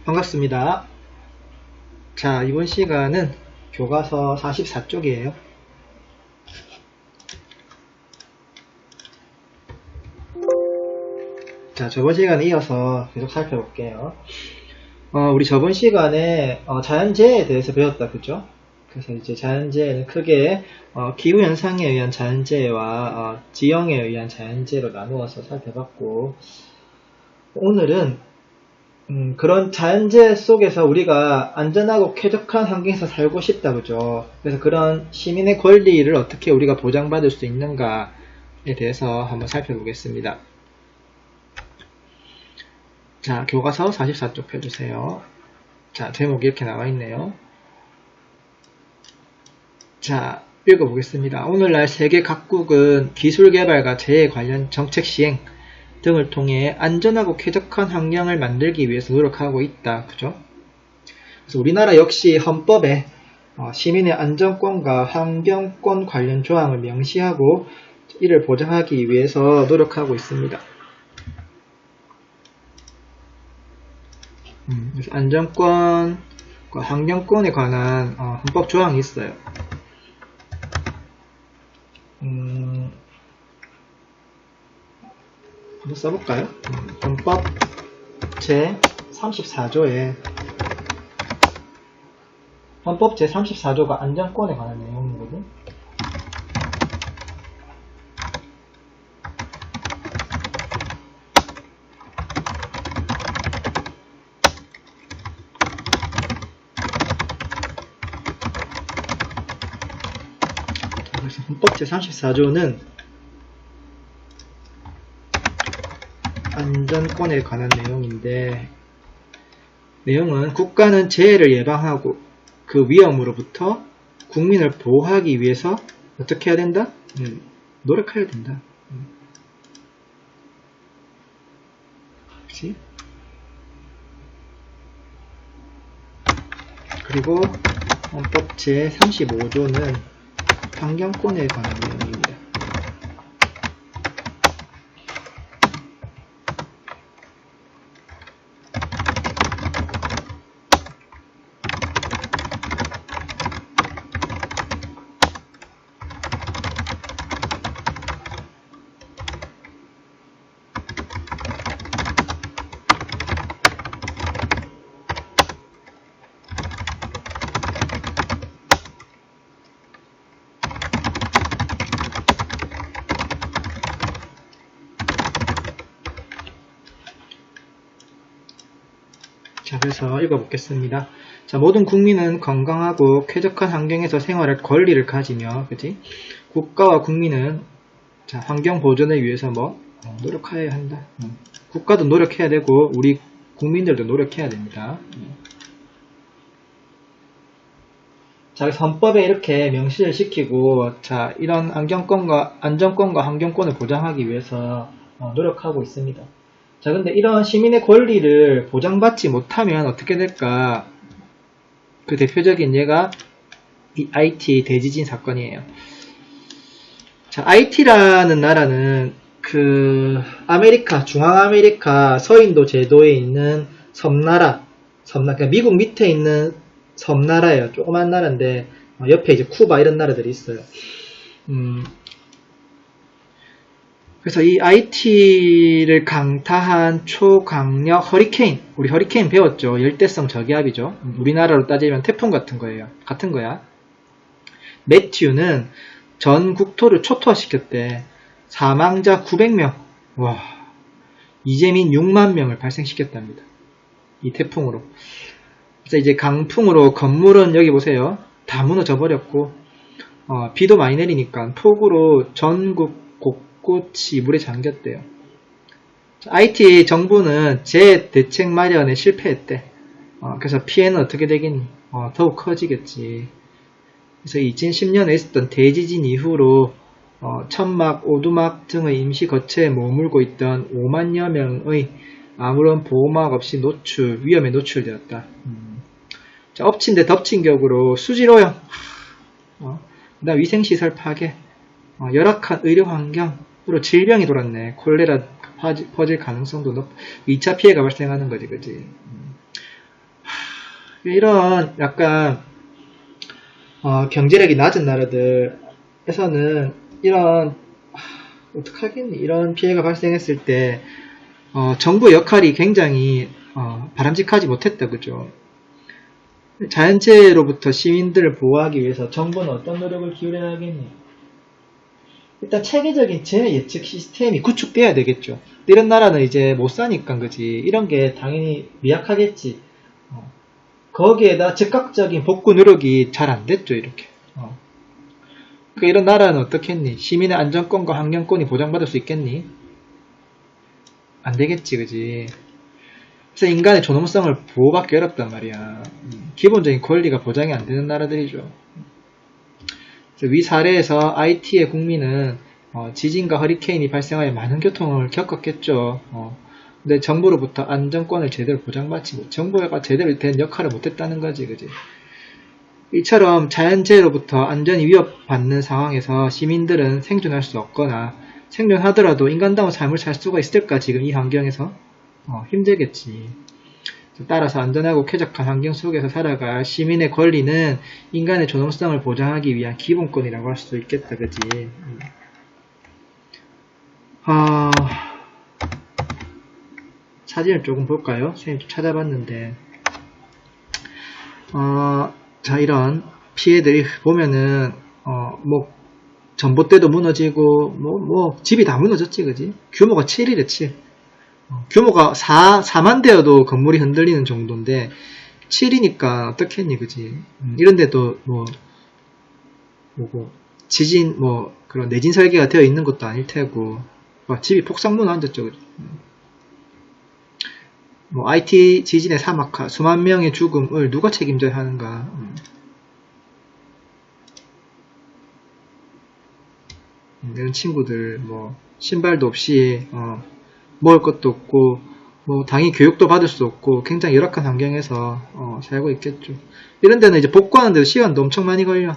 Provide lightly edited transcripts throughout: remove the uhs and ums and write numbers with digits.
반갑습니다. 자, 이번 시간은 교과서 44쪽이에요. 자, 저번 시간에 이어서 계속 살펴볼게요. 우리 저번 시간에 자연재해에 대해서 배웠다, 그죠? 그래서 이제 자연재해는 크게 기후현상에 의한 자연재해와 지형에 의한 자연재해로 나누어서 살펴봤고, 오늘은 그런 자연재해 속에서 우리가 안전하고 쾌적한 환경에서 살고 싶다, 그죠? 그래서 그런 시민의 권리를 어떻게 우리가 보장받을 수 있는가에 대해서 한번 살펴보겠습니다. 자, 교과서 44쪽 펴주세요. 자, 제목이 이렇게 나와 있네요. 자, 읽어보겠습니다. 오늘날 세계 각국은 기술개발과 재해 관련 정책 시행 등을 통해 안전하고 쾌적한 환경을 만들기 위해서 노력하고 있다. 그죠? 그래서 우리나라 역시 헌법에 시민의 안전권과 환경권 관련 조항을 명시하고 이를 보장하기 위해서 노력하고 있습니다. 그래서 안전권과 환경권에 관한 헌법 조항이 있어요. 한번 써볼까요? 헌법 제34조에 헌법 제34조가 안전권에 관한 내용이거든. 그래서 헌법 제34조는 안전권에 관한 내용인데, 내용은 국가는 재해를 예방하고 그 위험으로부터 국민을 보호하기 위해서 어떻게 해야 된다? 노력해야 된다. 그치? 그리고 헌법 제35조는 환경권에 관한 내용입니다. 자, 그래서 읽어보겠습니다. 자, 모든 국민은 건강하고 쾌적한 환경에서 생활할 권리를 가지며, 그치? 국가와 국민은 자, 환경 보존을 위해서 노력해야 한다. 국가도 노력해야 되고 우리 국민들도 노력해야 됩니다. 자, 그래서 헌법에 이렇게 명시를 시키고, 자, 이런 안전권과 환경권을 보장하기 위해서 노력하고 있습니다. 자, 근데 이런 시민의 권리를 보장받지 못하면 어떻게 될까? 그 대표적인 예가 이 IT 대지진 사건이에요. 자, IT라는 나라는 중앙아메리카 서인도 제도에 있는 그러니까 미국 밑에 있는 섬나라예요. 조그만 나라인데, 옆에 이제 쿠바 이런 나라들이 있어요. 그래서 이 IT를 강타한 초강력 허리케인, 우리 허리케인 배웠죠? 열대성 저기압이죠. 우리나라로 따지면 태풍 같은 거야. 매튜는 전 국토를 초토화시켰대. 사망자 900명, 이재민 6만 명을 발생시켰답니다. 이 태풍으로. 그래서 이제 강풍으로 건물은 여기 보세요. 다 무너져 버렸고, 비도 많이 내리니까 폭우로 전국 곳이 물에 잠겼대요. IT 정부는 재해 대책 마련에 실패했대. 그래서 피해는 어떻게 되겠니? 더욱 커지겠지. 그래서 2010년에 있었던 대지진 이후로 천막, 오두막 등의 임시 거처에 머물고 있던 5만여 명의 아무런 보호막 없이 위험에 노출되었다. 자, 엎친 데 덮친 격으로 수질 오염, 그다음 위생시설 파괴, 열악한 의료 환경으로 질병이 돌았네. 콜레라 퍼질 가능성도 2차 피해가 발생하는 거지, 그지? 이런 약간 경제력이 낮은 나라들에서는 이런 어떡하겠니? 이런 피해가 발생했을 때 정부의 역할이 굉장히 바람직하지 못했다. 그죠? 자연재해로부터 시민들을 보호하기 위해서 정부는 어떤 노력을 기울여야겠니? 일단 체계적인 재해 예측 시스템이 구축돼야 되겠죠. 이런 나라는 이제 못 사니까 그지. 이런 게 당연히 미약하겠지. 거기에다 즉각적인 복구 노력이 잘 안 됐죠. 이렇게. 그러니까 이런 나라는 어떻겠니? 시민의 안전권과 환경권이 보장받을 수 있겠니? 안 되겠지, 그지? 그래서 인간의 존엄성을 보호받기 어렵단 말이야. 기본적인 권리가 보장이 안 되는 나라들이죠. 위 사례에서 IT의 국민은 지진과 허리케인이 발생하여 많은 교통을 겪었겠죠. 근데 정부로부터 안전권을 제대로 보장받지 못, 정부가 제대로 된 역할을 못했다는 거지, 그지? 이처럼 자연재해로부터 안전이 위협받는 상황에서 시민들은 생존할 수 없거나 생존하더라도 인간다운 삶을 살 수가 있을까? 지금 이 환경에서 힘들겠지. 따라서 안전하고 쾌적한 환경 속에서 살아갈 시민의 권리는 인간의 존엄성을 보장하기 위한 기본권이라고 할 수 있겠다. 그지? 사진을 조금 볼까요? 선생님 좀 찾아봤는데 자, 이런 피해들이 보면은 뭐 전봇대도 무너지고 집이 다 무너졌지. 그지? 규모가 7이래 7. 규모가 4만 대여도 건물이 흔들리는 정도인데 7이니까 어떻겠니. 그지? 이런데도 뭐고 지진 그런 내진 설계가 되어 있는 것도 아닐 테고 집이 폭삭 무너졌죠. 그지? IT 지진의 사막화, 수만 명의 죽음을 누가 책임져야 하는가? 이런 친구들 신발도 없이 먹을 것도 없고 당연히 교육도 받을 수 없고 굉장히 열악한 환경에서 살고 있겠죠. 이런 데는 이제 복구하는데도 시간도 엄청 많이 걸려.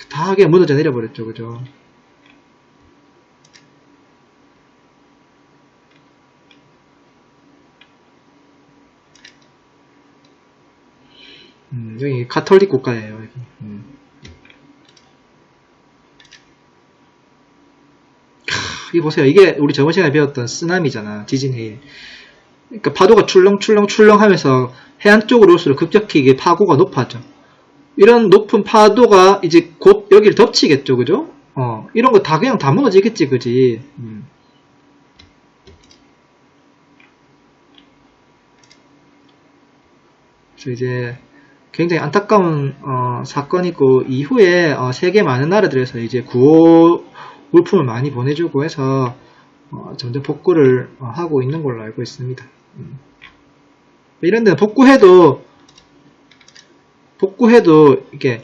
다 하게 무너져 내려버렸죠. 그죠? 여기 가톨릭 국가예요. 여기. 이 보세요. 이게 우리 저번 시간에 배웠던 쓰나미잖아. 지진 해일. 그러니까 파도가 출렁출렁 하면서 해안 쪽으로 올수록 급격히 이게 파고가 높아져. 이런 높은 파도가 이제 곧 여기를 덮치겠죠. 그죠? 이런 거 다 그냥 다 무너지겠지. 그지? 그래서 이제 굉장히 안타까운 사건이고 이후에 세계 많은 나라들에서 이제 구호 물품을 많이 보내주고 해서 점점 복구를 하고 있는 걸로 알고 있습니다. 이런 데는 복구해도 이게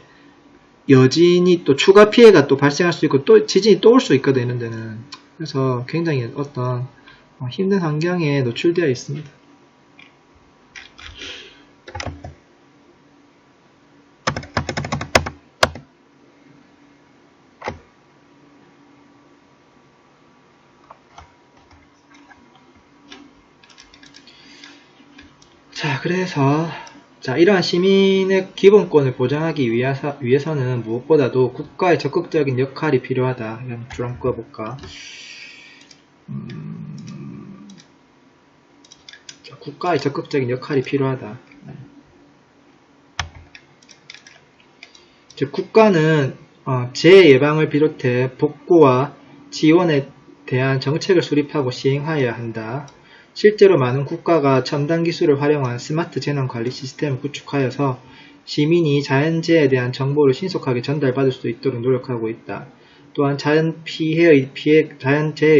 여진이 또 추가 피해가 또 발생할 수 있고 또 지진이 또 올 수 있거든. 이런 데는. 그래서 굉장히 어떤 힘든 환경에 노출되어 있습니다. 자, 그래서 이러한 시민의 기본권을 보장하기 위해서는 무엇보다도 국가의 적극적인 역할이 필요하다. 이런 줄 한번 꺼볼까? 국가의 적극적인 역할이 필요하다. 즉 국가는 재해 예방을 비롯해 복구와 지원에 대한 정책을 수립하고 시행하여야 한다. 실제로 많은 국가가 첨단 기술을 활용한 스마트 재난 관리 시스템을 구축하여서 시민이 자연재해에 대한 정보를 신속하게 전달받을 수 있도록 노력하고 있다. 또한 자연재해의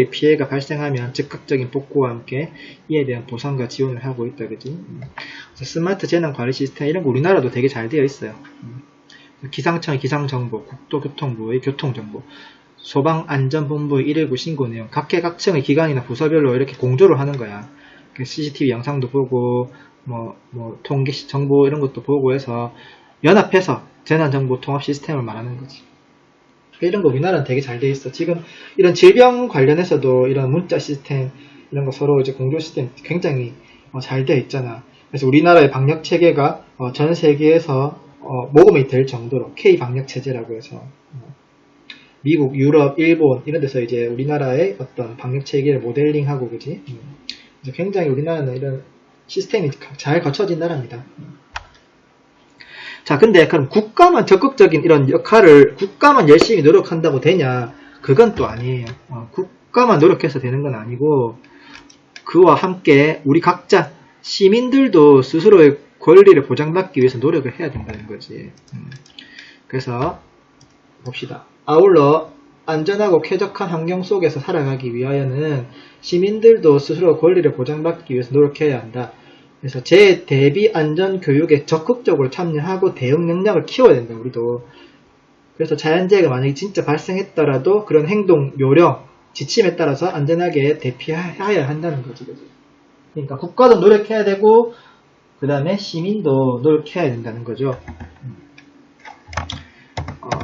피해가 발생하면 즉각적인 복구와 함께 이에 대한 보상과 지원을 하고 있다. 그지? 스마트 재난 관리 시스템 이런 거 우리나라도 되게 잘 되어 있어요. 기상청의 기상정보, 국토교통부의 교통정보, 소방안전본부의 119 신고 내용, 각계각층의 기관이나 부서별로 이렇게 공조를 하는 거야. CCTV 영상도 보고, 통계 정보 이런 것도 보고 해서 연합해서 재난정보 통합 시스템을 말하는 거지. 이런 거 우리나라는 되게 잘 돼 있어. 지금 이런 질병 관련해서도 이런 문자 시스템 이런 거 서로 이제 공조 시스템 굉장히 잘 되어 있잖아. 그래서 우리나라의 방역 체계가 전 세계에서 모범이 될 정도로 K 방역 체제라고 해서 미국, 유럽, 일본 이런 데서 이제 우리나라의 어떤 방역 체계를 모델링하고 그지. 그래서 굉장히 우리나라는 이런 시스템이 잘 갖춰진 나라입니다. 자, 근데 그럼 국가만 적극적인 이런 역할을 국가만 열심히 노력한다고 되냐? 그건 또 아니에요. 국가만 노력해서 되는 건 아니고 그와 함께 우리 각자 시민들도 스스로의 권리를 보장받기 위해서 노력을 해야 된다는 거지. 그래서 봅시다. 아울러 안전하고 쾌적한 환경 속에서 살아가기 위하여는 시민들도 스스로 권리를 보장받기 위해서 노력해야 한다. 그래서 재대비 안전 교육에 적극적으로 참여하고 대응 능력을 키워야 된다. 우리도. 그래서 자연재해가 만약에 진짜 발생했더라도 그런 행동, 요령, 지침에 따라서 안전하게 대피해야 한다는 거지. 그러니까 국가도 노력해야 되고 그 다음에 시민도 노력해야 된다는 거죠.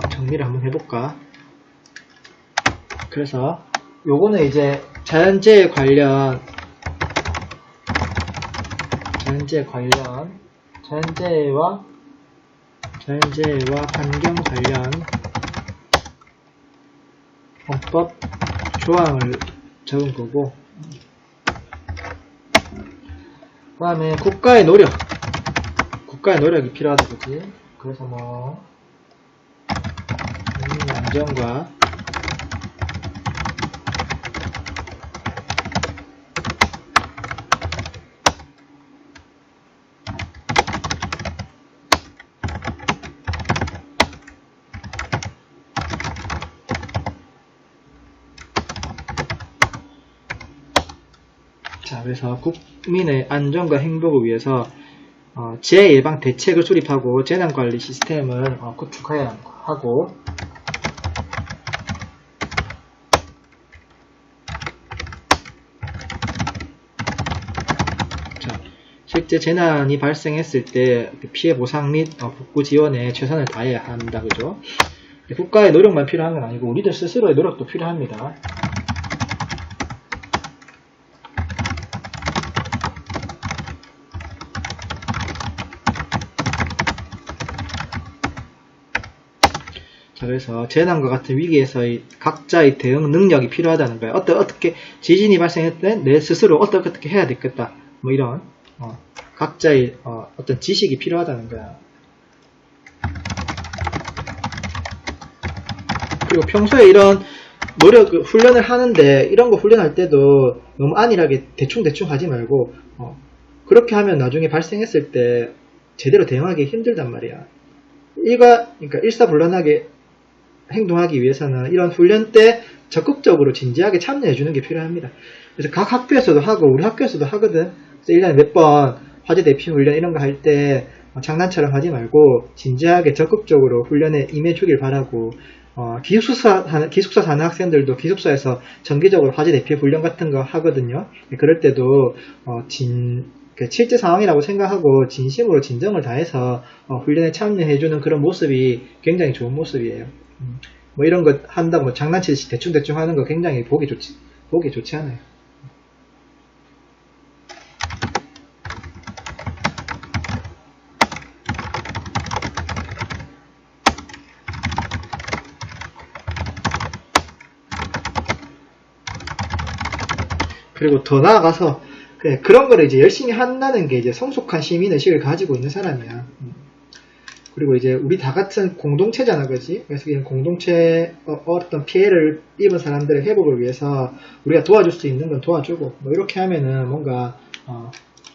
정리를 한번 해볼까. 그래서 요거는 이제 자연재해와 환경 관련 헌법 조항을 적은 거고, 그 다음에 국가의 노력이 필요하다, 그지? 그래서 뭐 안전과 그래서 국민의 안전과 행복을 위해서 재해 예방 대책을 수립하고 재난관리 시스템을 구축해야 하고, 실제 재난이 발생했을 때 피해 보상 및 복구 지원에 최선을 다해야 한다. 그죠? 국가의 노력만 필요한 건 아니고 우리들 스스로의 노력도 필요합니다. 그래서 재난과 같은 위기에서의 각자의 대응 능력이 필요하다는 거예요. 어떻게 지진이 발생했을 때 내 스스로 어떻게 해야 되겠다. 뭐 이런 각자의 어떤 지식이 필요하다는 거야. 그리고 평소에 이런 훈련을 하는데 이런 거 훈련할 때도 너무 안일하게 대충 하지 말고 그렇게 하면 나중에 발생했을 때 제대로 대응하기 힘들단 말이야. 그러니까 일사불란하게 행동하기 위해서는 이런 훈련 때 적극적으로 진지하게 참여해주는 게 필요합니다. 그래서 각 학교에서도 하고 우리 학교에서도 하거든. 그래서 1년에 몇 번 화재 대피 훈련 이런 거 할 때 장난처럼 하지 말고 진지하게 적극적으로 훈련에 임해주길 바라고, 기숙사 사는 학생들도 기숙사에서 정기적으로 화재 대피 훈련 같은 거 하거든요. 그럴 때도 실제 상황이라고 생각하고 진심으로 진정을 다해서 훈련에 참여해주는 그런 모습이 굉장히 좋은 모습이에요. 뭐 이런 거 한다고 뭐 장난치듯이 대충 하는 거 굉장히 보기 좋지 않아요. 그리고 더 나아가서 그런 거를 이제 열심히 한다는 게 이제 성숙한 시민의식을 가지고 있는 사람이야. 그리고 이제 우리 다 같은 공동체잖아, 그렇지? 그래서 이 공동체 어떤 피해를 입은 사람들의 회복을 위해서 우리가 도와줄 수 있는 건 도와주고, 뭐 이렇게 하면은 뭔가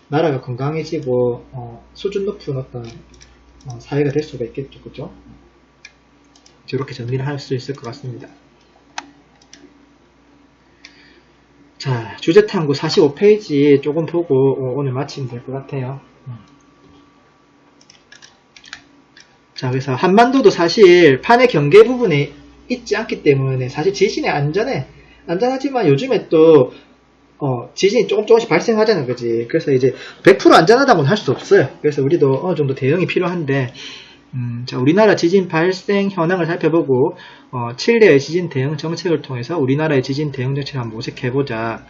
나라가 건강해지고 수준 높은 어떤 사회가 될 수가 있겠죠, 그죠? 이렇게 정리를 할 수 있을 것 같습니다. 자, 주제탐구 45페이지 조금 보고 오늘 마치면 될 것 같아요. 자, 그래서 한반도도 사실 판의 경계 부분에 있지 않기 때문에 사실 지진에 안전하지만 요즘에 또 지진이 조금씩 발생하잖아요, 그지? 그래서 이제 100% 안전하다고는 할 수 없어요. 그래서 우리도 어느 정도 대응이 필요한데, 자, 우리나라 지진 발생 현황을 살펴보고 칠레의 지진 대응 정책을 통해서 우리나라의 지진 대응 정책을 한번 모색해보자.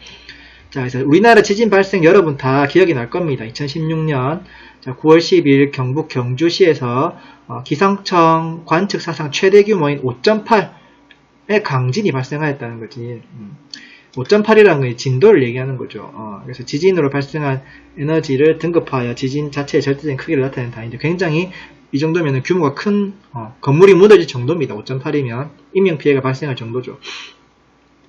자, 그래서 우리나라 지진 발생 여러분 다 기억이 날 겁니다. 2016년 9월 10일 경북 경주시에서 기상청 관측 사상 최대 규모인 5.8의 강진이 발생하였다는 거지. 5.8이라는 건 진도를 얘기하는 거죠. 그래서 지진으로 발생한 에너지를 등급하여 지진 자체의 절대적인 크기를 나타내는 단위인데 굉장히 이 정도면 규모가 큰 건물이 무너질 정도입니다. 5.8이면 인명피해가 발생할 정도죠.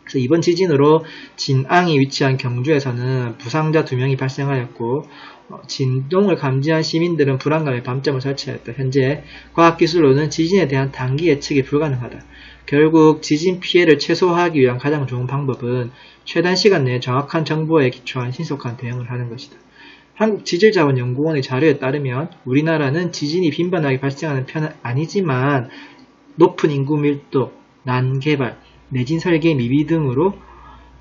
그래서 이번 지진으로 진앙이 위치한 경주에서는 부상자 2명이 발생하였고 진동을 감지한 시민들은 불안감에 밤잠을 설치하였다. 현재 과학기술로는 지진에 대한 단기 예측이 불가능하다. 결국 지진 피해를 최소화하기 위한 가장 좋은 방법은 최단 시간 내에 정확한 정보에 기초한 신속한 대응을 하는 것이다. 한국지질자원연구원의 자료에 따르면 우리나라는 지진이 빈번하게 발생하는 편은 아니지만 높은 인구 밀도, 난개발, 내진 설계 미비 등으로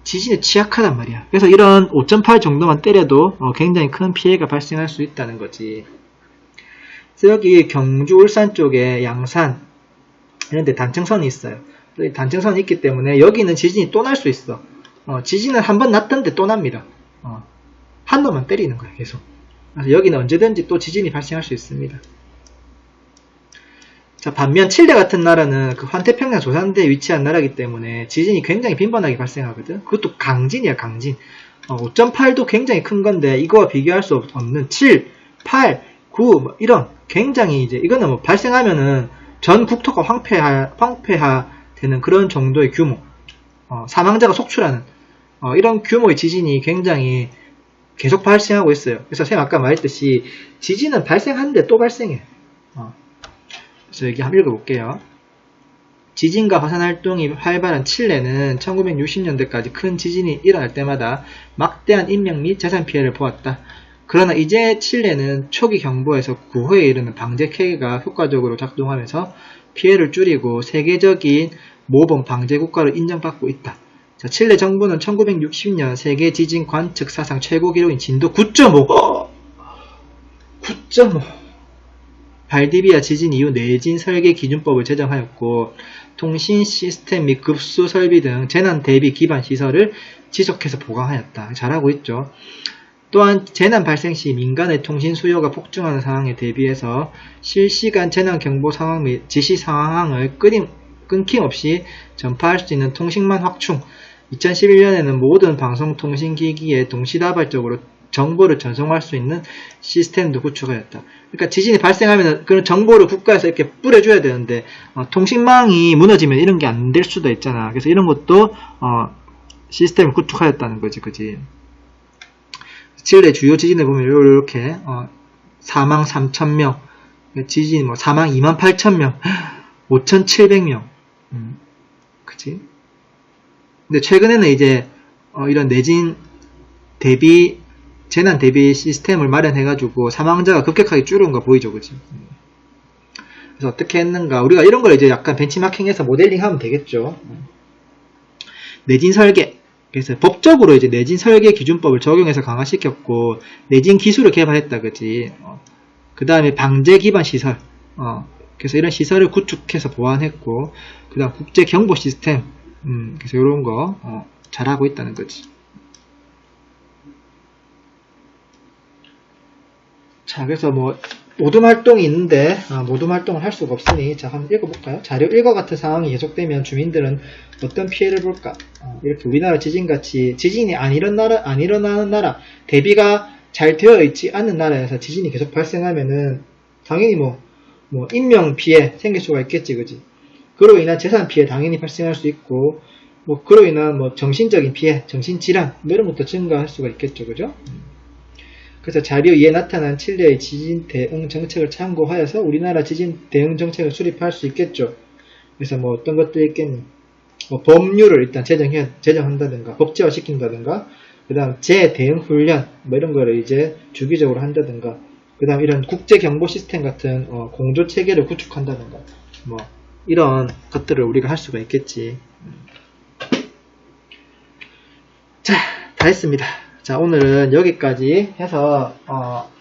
지진에 취약하단 말이야. 그래서 이런 5.8 정도만 때려도 굉장히 큰 피해가 발생할 수 있다는 거지. 그래서 여기 경주, 울산 쪽에 양산 이런 데 단층선이 있어요. 단층선이 있기 때문에 여기는 지진이 또 날 수 있어. 지진은 한번 났던데 또 납니다. 한 놈만 때리는 거야, 계속. 그래서 여기는 언제든지 또 지진이 발생할 수 있습니다. 자, 반면 칠레 같은 나라는 그 환태평양 조산대에 위치한 나라이기 때문에 지진이 굉장히 빈번하게 발생하거든. 그것도 강진이야, 강진. 5.8도 굉장히 큰 건데 이거와 비교할 수 없는 7, 8, 9 뭐 이런 굉장히 이제 이거는 뭐 발생하면은 전 국토가 황폐화되는 그런 정도의 규모, 사망자가 속출하는 이런 규모의 지진이 굉장히 계속 발생하고 있어요. 그래서 쌤 아까 말했듯이 지진은 발생하는데 또 발생해. 그래서 여기 한번 읽어볼게요. 지진과 화산활동이 활발한 칠레는 1960년대까지 큰 지진이 일어날 때마다 막대한 인명 및 재산 피해를 보았다. 그러나 이제 칠레는 초기 경보에서 구호에 이르는 방제 체계가 효과적으로 작동하면서 피해를 줄이고 세계적인 모범 방제 국가로 인정받고 있다. 자, 칠레 정부는 1960년 세계 지진 관측 사상 최고 기록인 진도 9.5 발디비아 지진 이후 내진 설계 기준법을 제정하였고 통신 시스템 및 급수 설비 등 재난 대비 기반 시설을 지속해서 보강하였다. 잘하고 있죠. 또한 재난 발생 시 민간의 통신 수요가 폭증하는 상황에 대비해서 실시간 재난 경보 상황 및 지시 상황을 끊김없이 전파할 수 있는 통신망 확충, 2011년에는 모든 방송통신기기에 동시다발적으로 정보를 전송할 수 있는 시스템도 구축하였다. 그러니까 지진이 발생하면 그런 정보를 국가에서 이렇게 뿌려줘야 되는데 통신망이 무너지면 이런 게 안 될 수도 있잖아. 그래서 이런 것도 시스템을 구축하였다는 거지, 그지? 칠레 주요 지진을 보면 이렇게 사망 3,000명, 지진 사망 28,000명, 5,700명, 그치? 근데 최근에는 이제 이런 내진 대비 재난 대비 시스템을 마련해가지고 사망자가 급격하게 줄은 거 보이죠, 그치? 그래서 어떻게 했는가? 우리가 이런 걸 이제 약간 벤치마킹해서 모델링하면 되겠죠. 내진 설계. 그래서 법적으로 이제 내진 설계 기준법을 적용해서 강화시켰고 내진 기술을 개발했다, 그지? 그 다음에 방제 기반 시설. 그래서 이런 시설을 구축해서 보완했고, 그 다음 국제 경보 시스템. 그래서 이런 거 잘하고 있다는 거지. 자, 그래서 모둠 활동이 있는데 모둠 활동을 할 수가 없으니 자, 한번 읽어볼까요? 자료 일과 같은 상황이 계속되면 주민들은 어떤 피해를 볼까? 이렇게 우리나라 지진같이 지진이 안 일어나는 나라, 대비가 잘 되어 있지 않는 나라에서 지진이 계속 발생하면은 당연히 인명 피해 생길 수가 있겠지, 그지? 그로 인한 재산 피해 당연히 발생할 수 있고, 그로 인한 정신적인 피해, 정신질환 이런 것도 증가할 수가 있겠죠, 그죠? 그래서 자료 위에 나타난 칠레의 지진 대응 정책을 참고하여서 우리나라 지진 대응 정책을 수립할 수 있겠죠. 그래서 어떤 것도 있겠니? 법률을 일단 제정한다든가, 법제화 시킨다든가, 그 다음 재대응 훈련, 이런 거를 이제 주기적으로 한다든가, 그 다음 이런 국제 경보 시스템 같은 공조 체계를 구축한다든가, 이런 것들을 우리가 할 수가 있겠지. 자, 다 했습니다. 자, 오늘은 여기까지 해서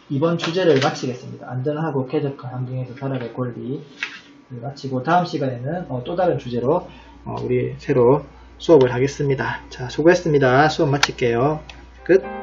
이번 주제를 마치겠습니다. 안전하고 쾌적한 환경에서 살아갈 권리를 마치고 다음 시간에는 또 다른 주제로 우리 새로 수업을 하겠습니다. 자, 수고했습니다. 수업 마칠게요. 끝.